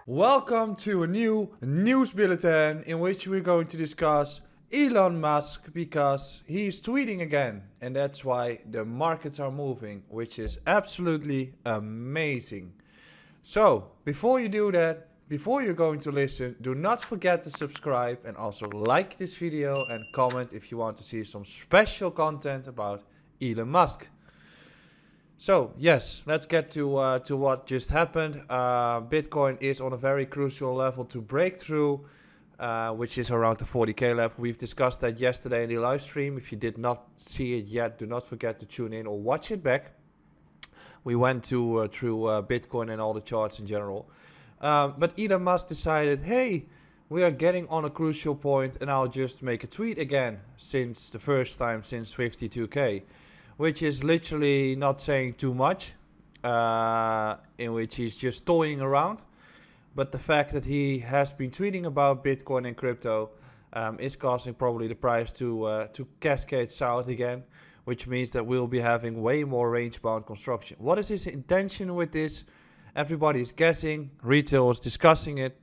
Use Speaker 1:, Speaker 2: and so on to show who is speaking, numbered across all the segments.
Speaker 1: Welcome to a new news bulletin in which we're going to discuss Elon Musk because he's tweeting again, and that's why the markets are moving, which is absolutely amazing. So, before you do that, before you're going to listen, do not forget to subscribe and also like this video and comment if you want to see some special content about Elon Musk. So yes, let's get to what just happened. Bitcoin is on a very crucial level to break through, which is around the 40k level. We've discussed that yesterday in the live stream. If you did not see it yet, do not forget to tune in or watch it back. We went through Bitcoin and all the charts in general. But Elon Musk decided, hey, we are getting on a crucial point, and I'll just make a tweet again since the first time since 52k. Which is literally not saying too much, in which he's just toying around. But the fact that he has been tweeting about Bitcoin and crypto is causing probably the price to cascade south again, which means that we'll be having way more range-bound construction. What is his intention with this? Everybody's guessing. Retail is discussing it.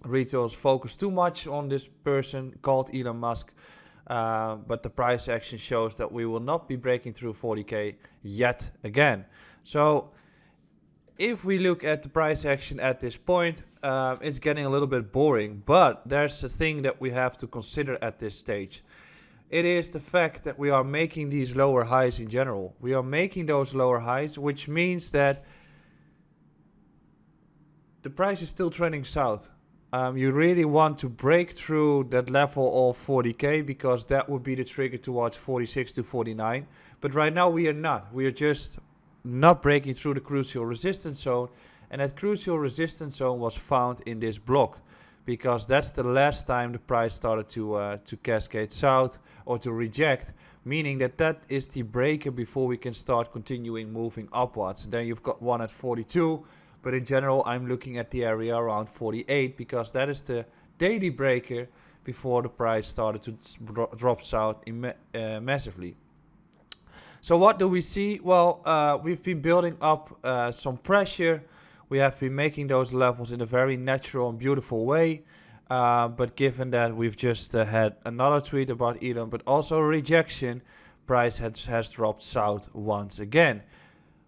Speaker 1: Retail is focused too much on this person called Elon Musk. But the price action shows that we will not be breaking through 40k yet again. So if we look at the price action at this point, it's getting a little bit boring, but there's a thing that we have to consider at this stage. It is the fact that we are making these lower highs in general. We are making those lower highs, which means that the price is still trending south. You really want to break through that level of 40k because that would be the trigger towards 46 to 49. But right now we are not. We are just not breaking through the crucial resistance zone. And that crucial resistance zone was found in this block because that's the last time the price started to cascade south or to reject, meaning that is the breaker before we can start continuing moving upwards. And then you've got one at 42. But in general, I'm looking at the area around 48 because that is the daily breaker before the price started to drop south massively. So what do we see? Well, we've been building up some pressure. We have been making those levels in a very natural and beautiful way. But given that we've just had another tweet about Elon, but also rejection, price has dropped south once again.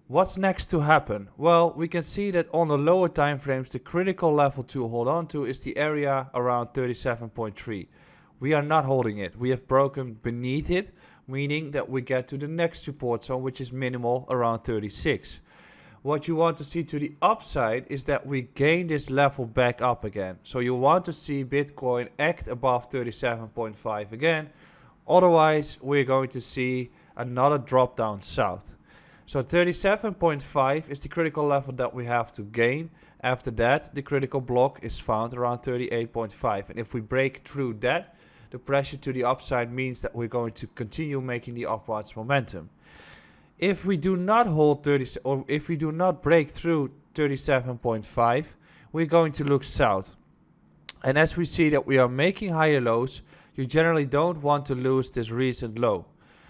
Speaker 1: What's next to happen? Well, we can see that on the lower time frames, the critical level to hold on to is the area around 37.3. We are not holding it. We have broken beneath it, meaning that we get to the next support zone, which is minimal around 36. What you want to see to the upside is that we gain this level back up again. So you want to see Bitcoin act above 37.5 again. Otherwise, we're going to see another drop down south. So 37.5 is the critical level that we have to gain. After that, the critical block is found around 38.5. And if we break through that, the pressure to the upside means that we're going to continue making the upwards momentum. If we do not hold 30, or if we do not break through 37.5, we're going to look south. And as we see that we are making higher lows, you generally don't want to lose this recent low.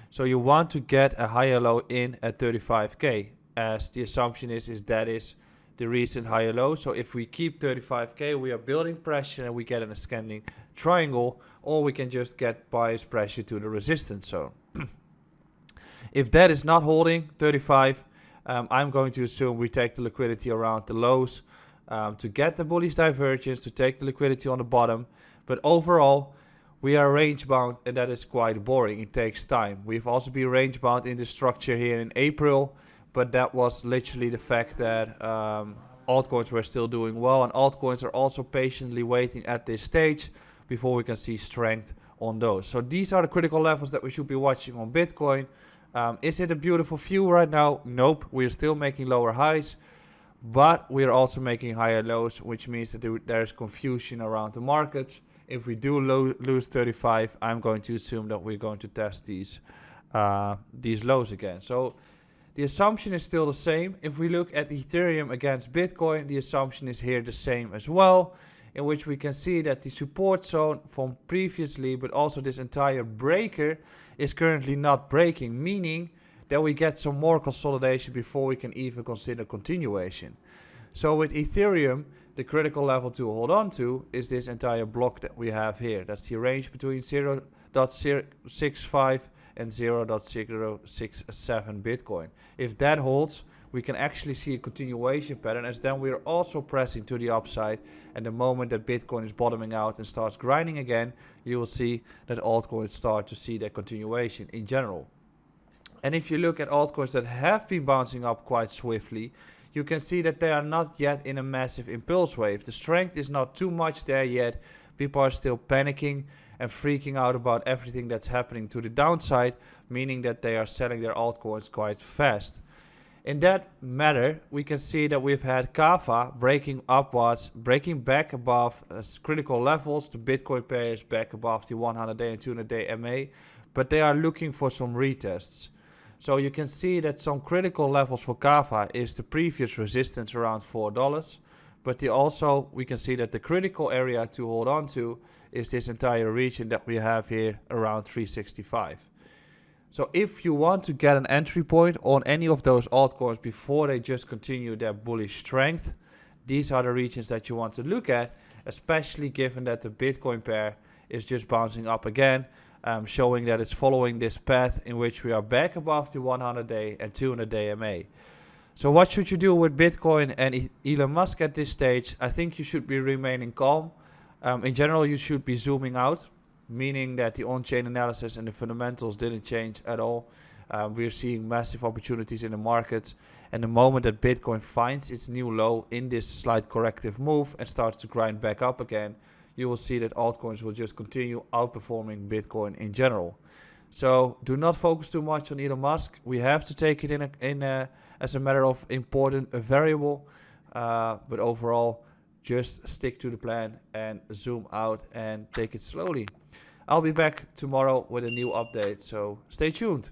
Speaker 1: So you want to get a higher low in at 35k, as the assumption is that is the recent higher low. So if we keep 35k, we are building pressure and we get an ascending triangle, or we can just get bias pressure to the resistance zone. If that is not holding 35, I'm going to assume we take the liquidity around the lows to get the bullish divergence, to take the liquidity on the bottom. But overall, we are range bound, and that is quite boring. It takes time. We've also been range bound in the structure here in April, but that was literally the fact that altcoins were still doing well, and altcoins are also patiently waiting at this stage before we can see strength on those. So these are the critical levels that we should be watching on Bitcoin. Is it a beautiful view right now? Nope. We're still making lower highs, but we're also making higher lows, which means that there's confusion around the markets. If we do lose 35, I'm going to assume that we're going to test these lows again. So the assumption is still the same. If we look at Ethereum against Bitcoin, the assumption is here the same as well, in which we can see that the support zone from previously, but also this entire breaker, is currently not breaking, meaning that we get some more consolidation before we can even consider continuation. So with Ethereum, the critical level to hold on to is this entire block that we have here. That's the range between 0.065 and 0.067 Bitcoin. If that holds, we can actually see a continuation pattern, as then we're also pressing to the upside, and the moment that Bitcoin is bottoming out and starts grinding again, you will see that altcoins start to see that continuation in general. And if you look at altcoins that have been bouncing up quite swiftly, you can see that they are not yet in a massive impulse wave. The strength is not too much there yet. People are still panicking and freaking out about everything that's happening to the downside, meaning that they are selling their altcoins quite fast. In that matter, we can see that we've had KAVA breaking upwards, breaking back above critical levels. The Bitcoin pair is back above the 100-day and 200-day MA, but they are looking for some retests. So you can see that some critical levels for KAVA is the previous resistance around $4, but we can see that the critical area to hold on to is this entire region that we have here around 365. So if you want to get an entry point on any of those altcoins before they just continue their bullish strength, these are the regions that you want to look at, especially given that the Bitcoin pair is just bouncing up again, showing that it's following this path in which we are back above the 100-day and 200-day MA. So what should you do with Bitcoin and Elon Musk at this stage? I think you should be remaining calm. In general, you should be zooming out, meaning that the on-chain analysis and the fundamentals didn't change at all. We're seeing massive opportunities in the markets, and the moment that Bitcoin finds its new low in this slight corrective move and starts to grind back up again, you will see that altcoins will just continue outperforming Bitcoin in general. So do not focus too much on Elon Musk. We have to take it as a matter of important variable, but overall, just stick to the plan and zoom out and take it slowly. I'll be back tomorrow with a new update, so stay tuned.